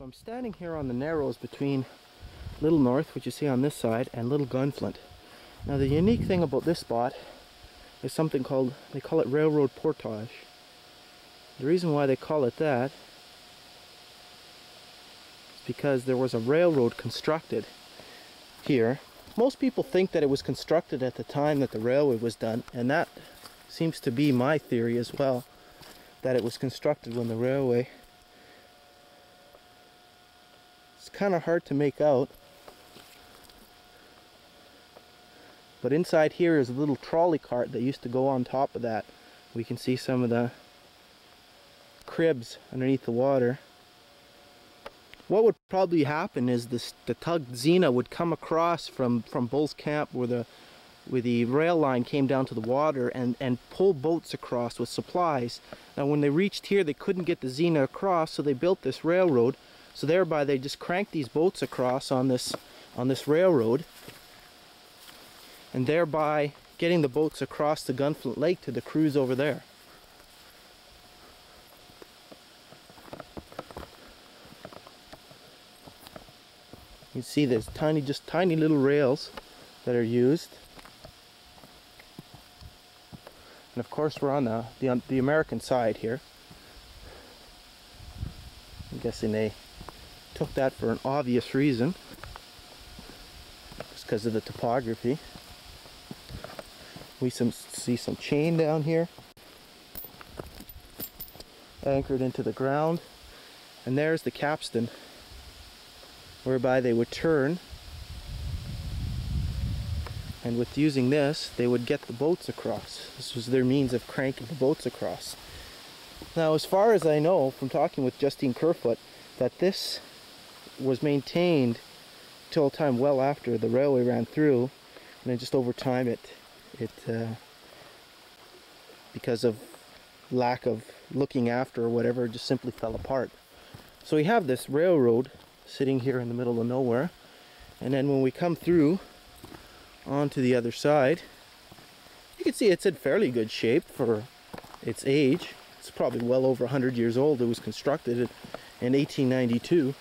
So I'm standing here on the narrows between Little North, which you see on this side, and Little Gunflint. Now the unique thing about this spot is something called, they call it railroad portage. The reason why they call it that is because there was a railroad constructed here. Most people think that it was constructed at the time that the railway was done, and that seems to be my theory as well, that it was constructed when the railway. It's kind of hard to make out, but inside here is a little trolley cart that used to go on top of that. We can see some of the cribs underneath the water. What would probably happen is the tug Zena would come across from Bull's Camp where the rail line came down to the water and pull boats across with supplies. Now when they reached here, they couldn't get the Zena across, so they built this railroad. So thereby they just cranked these boats across on this railroad, and thereby getting the boats across the Gunflint Lake to the cruise over there. You see there's just tiny little rails that are used. And of course we're on the American side here. I'm guessing they took that for an obvious reason, just because of the topography. We see some chain down here, anchored into the ground, and there's the capstan, whereby they would turn, and with using this they would get the boats across. This was their means of cranking the boats across. Now as far as I know from talking with Justine Kerfoot, that this was maintained till a time well after the railway ran through, and then just over time it because of lack of looking after or whatever, just simply fell apart. So we have this railroad sitting here in the middle of nowhere, and then when we come through onto the other side, you can see it's in fairly good shape for its age. It's probably well over 100 years old. It was constructed in 1892.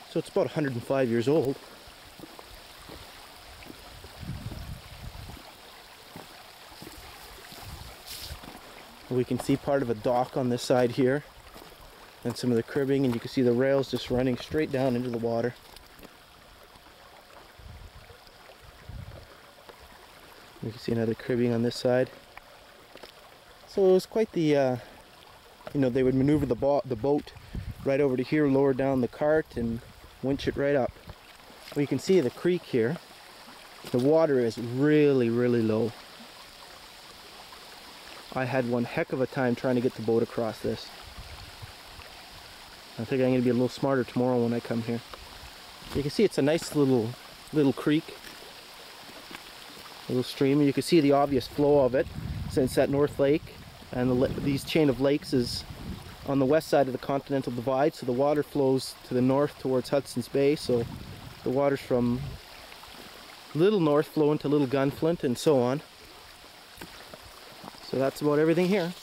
So it's about 105 years old. We can see part of a dock on this side here, and some of the cribbing, and you can see the rails just running straight down into the water. You can see another cribbing on this side. So it was quite the, they would maneuver the boat right over to here, lower down the cart, and winch it right up. Well, you can see the creek here. The water is really, really low. I had one heck of a time trying to get the boat across this. I think I'm going to be a little smarter tomorrow when I come here. You can see it's a nice little creek, little stream, and you can see the obvious flow of it since that North Lake and these chain of lakes is on the west side of the Continental Divide, so the water flows to the north towards Hudson's Bay, so the waters from Little North flow into Little Gunflint and so on. So that's about everything here.